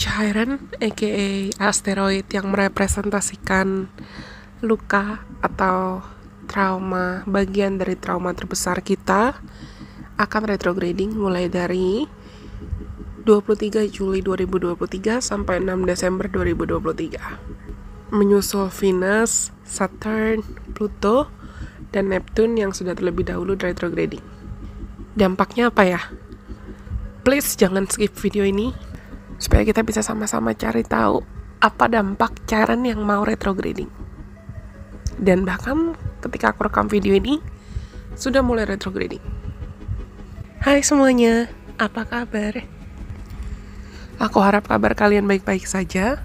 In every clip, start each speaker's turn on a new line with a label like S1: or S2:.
S1: Chiron, aka asteroid yang merepresentasikan luka atau trauma, bagian dari trauma terbesar kita, akan retrograding mulai dari 23 Juli 2023 sampai 6 Desember 2023. Menyusul Venus, Saturn, Pluto, dan Neptune yang sudah terlebih dahulu retrograding. Dampaknya apa ya? Please jangan skip video ini supaya kita bisa sama-sama cari tahu apa dampak Chiron yang mau retrograding. Dan bahkan ketika aku rekam video ini sudah mulai retrograding. Hai semuanya, apa kabar? Aku harap kabar kalian baik-baik saja.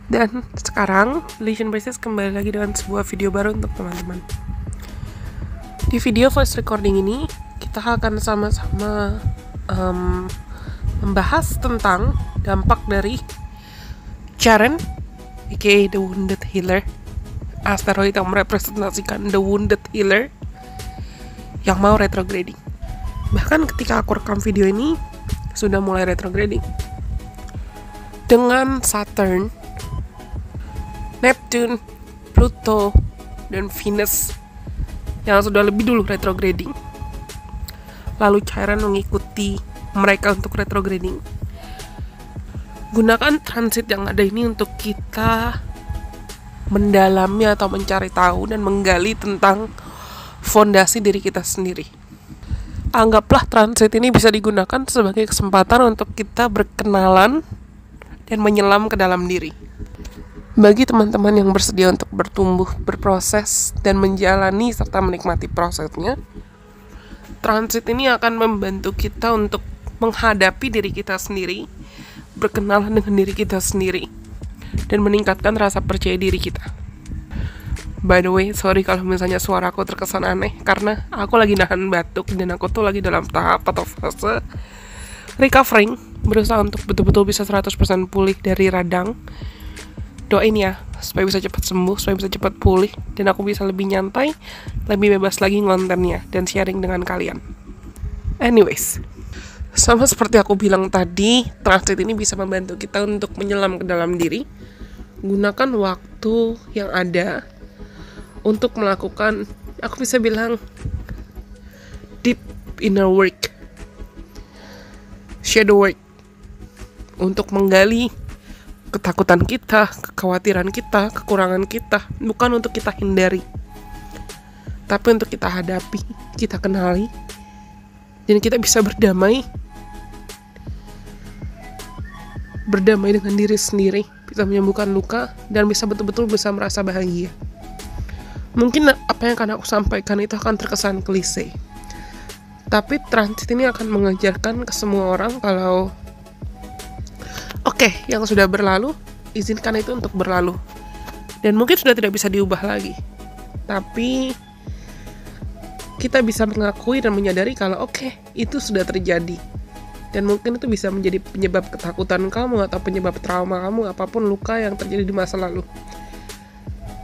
S1: Dan sekarang Lesion Basis kembali lagi dengan sebuah video baru untuk teman-teman. Di video voice recording ini kita akan sama-sama membahas tentang dampak dari Chiron, aka The Wounded Healer, asteroid yang merepresentasikan The Wounded Healer yang mau retrograding. Bahkan ketika aku rekam video ini sudah mulai retrograding. Dengan Saturn, Neptune, Pluto, dan Venus yang sudah lebih dulu retrograding. Lalu Chiron mengikuti mereka untuk retrograding. Gunakan transit yang ada ini untuk kita mendalami atau mencari tahu dan menggali tentang fondasi diri kita sendiri. Anggaplah transit ini bisa digunakan sebagai kesempatan untuk kita berkenalan dan menyelam ke dalam diri. Bagi teman-teman yang bersedia untuk bertumbuh, berproses, dan menjalani serta menikmati prosesnya, transit ini akan membantu kita untuk menghadapi diri kita sendiri, berkenalan dengan diri kita sendiri, dan meningkatkan rasa percaya diri kita. By the way, sorry kalau misalnya suaraku terkesan aneh, karena aku lagi nahan batuk dan aku tuh lagi dalam tahap atau fase recovering, berusaha untuk betul-betul bisa 100% pulih dari radang. Doain ya, supaya bisa cepat sembuh, supaya bisa cepat pulih, dan aku bisa lebih nyantai, lebih bebas lagi ngontennya, dan sharing dengan kalian. Anyways, sama seperti aku bilang tadi, transit ini bisa membantu kita untuk menyelam ke dalam diri. Gunakan waktu yang ada untuk melakukan, aku bisa bilang, deep inner work, shadow work, untuk menggali ketakutan kita, kekhawatiran kita, kekurangan kita, bukan untuk kita hindari, tapi untuk kita hadapi, kita kenali, dan kita bisa berdamai dengan diri sendiri, bisa menyembuhkan luka, dan bisa betul-betul bisa merasa bahagia. Mungkin apa yang akan aku sampaikan itu akan terkesan klise, tapi transit ini akan mengajarkan ke semua orang kalau yang sudah berlalu, izinkan itu untuk berlalu. Dan mungkin sudah tidak bisa diubah lagi, tapi kita bisa mengakui dan menyadari kalau itu sudah terjadi. Dan mungkin itu bisa menjadi penyebab ketakutan kamu atau penyebab trauma kamu, apapun luka yang terjadi di masa lalu.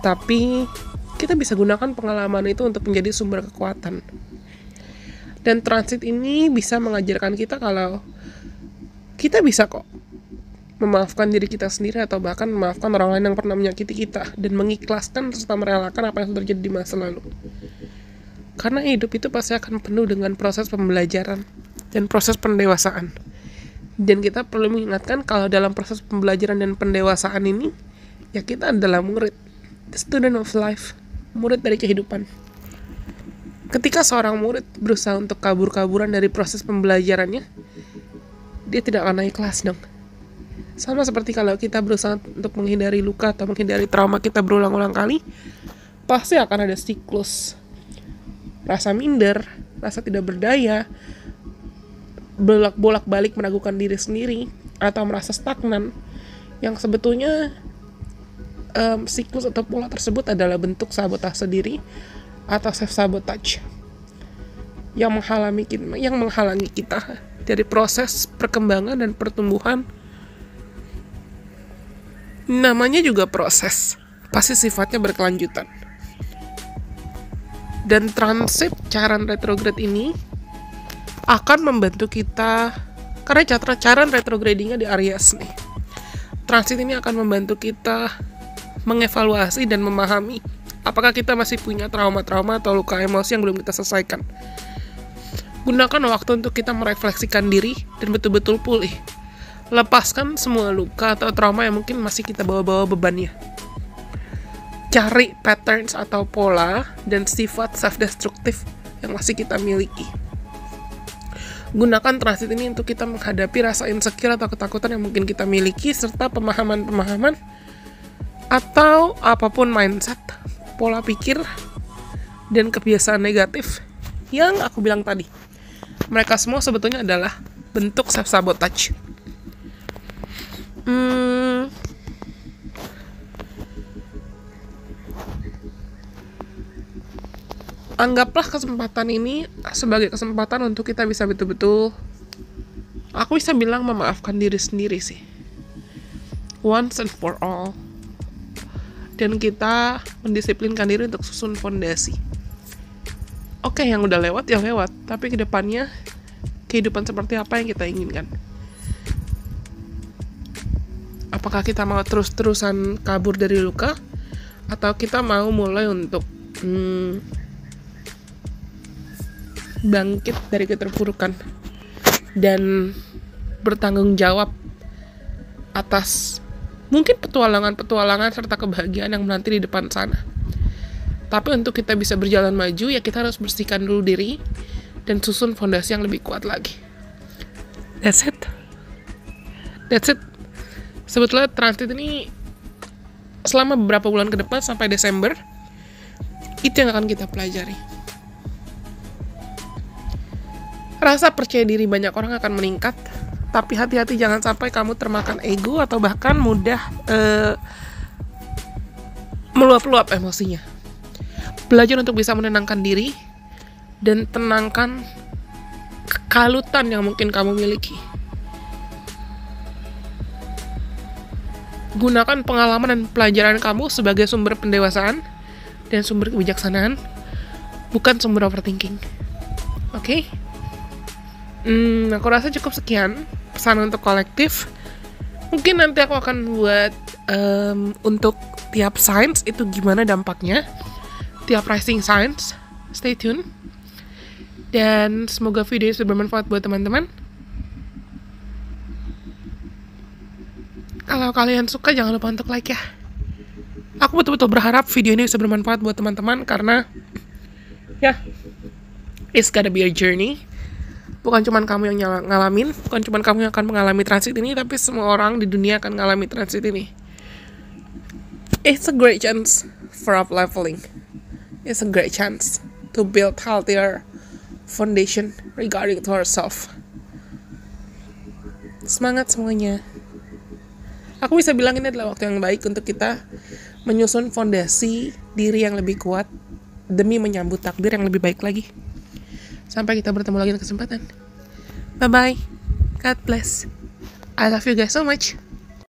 S1: Tapi kita bisa gunakan pengalaman itu untuk menjadi sumber kekuatan. Dan transit ini bisa mengajarkan kita kalau kita bisa kok memaafkan diri kita sendiri, atau bahkan memaafkan orang lain yang pernah menyakiti kita, dan mengikhlaskan serta merelakan apa yang terjadi di masa lalu. Karena hidup itu pasti akan penuh dengan proses pembelajaran dan proses pendewasaan. Dan kita perlu mengingatkan kalau dalam proses pembelajaran dan pendewasaan ini, ya kita adalah murid, the student of life, murid dari kehidupan. Ketika seorang murid berusaha untuk kabur-kaburan dari proses pembelajarannya, dia tidak akan ikhlas dong. Sama seperti kalau kita berusaha untuk menghindari luka atau menghindari trauma kita berulang-ulang kali, pasti akan ada siklus rasa minder, rasa tidak berdaya, bolak-balik meragukan diri sendiri, atau merasa stagnan, yang sebetulnya siklus atau pola tersebut adalah bentuk sabotase diri atau self-sabotage yang menghalangi kita dari proses perkembangan dan pertumbuhan. Namanya juga proses, pasti sifatnya berkelanjutan. Dan transit Chiron retrograde ini akan membantu kita Karena cara retrogradingnya di Aries nih. Transit ini akan membantu kita mengevaluasi dan memahami apakah kita masih punya trauma-trauma atau luka emosi yang belum kita selesaikan. Gunakan waktu untuk kita merefleksikan diri dan betul-betul pulih. Lepaskan semua luka atau trauma yang mungkin masih kita bawa-bawa bebannya. Cari patterns atau pola dan sifat self-destruktif yang masih kita miliki. Gunakan transit ini untuk kita menghadapi rasa insecure atau ketakutan yang mungkin kita miliki, serta pemahaman-pemahaman atau apapun mindset, pola pikir, dan kebiasaan negatif yang aku bilang tadi. Mereka semua sebetulnya adalah bentuk self-sabotage. Anggaplah kesempatan ini sebagai kesempatan untuk kita bisa betul-betul, aku bisa bilang, memaafkan diri sendiri sih. Once and for all. Dan kita mendisiplinkan diri untuk susun fondasi. Oke, yang udah lewat ya lewat, tapi kedepannya kehidupan seperti apa yang kita inginkan? Apakah kita mau terus-terusan kabur dari luka? Atau kita mau mulai untuk bangkit dari keterpurukan dan bertanggung jawab atas mungkin petualangan-petualangan serta kebahagiaan yang menanti di depan sana. Tapi untuk kita bisa berjalan maju, ya kita harus bersihkan dulu diri dan susun fondasi yang lebih kuat lagi. That's it. Sebetulnya transit ini selama beberapa bulan ke depan sampai Desember, itu yang akan kita pelajari. Rasa percaya diri banyak orang akan meningkat, tapi hati-hati jangan sampai kamu termakan ego atau bahkan mudah meluap-luap emosinya. Belajar untuk bisa menenangkan diri dan tenangkan kekalutan yang mungkin kamu miliki. Gunakan pengalaman dan pelajaran kamu sebagai sumber pendewasaan dan sumber kebijaksanaan, bukan sumber overthinking. Oke? Aku rasa cukup sekian pesan untuk kolektif. Mungkin nanti aku akan buat untuk tiap signs itu gimana dampaknya, tiap rising signs. Stay tune. Dan semoga video ini bermanfaat buat teman-teman. Kalau kalian suka, jangan lupa untuk like ya. Aku betul-betul berharap video ini bisa bermanfaat buat teman-teman, karena ya, it's gotta be a journey. Bukan cuma kamu yang ngalamin, bukan cuma kamu yang akan mengalami transit ini, tapi semua orang di dunia akan mengalami transit ini. It's a great chance for up leveling. It's a great chance to build healthier foundation regarding to ourselves. Semangat semuanya. Aku bisa bilang ini adalah waktu yang baik untuk kita menyusun fondasi diri yang lebih kuat demi menyambut takdir yang lebih baik lagi. Sampai kita bertemu lagi di kesempatan. Bye-bye. God bless. I love you guys so much.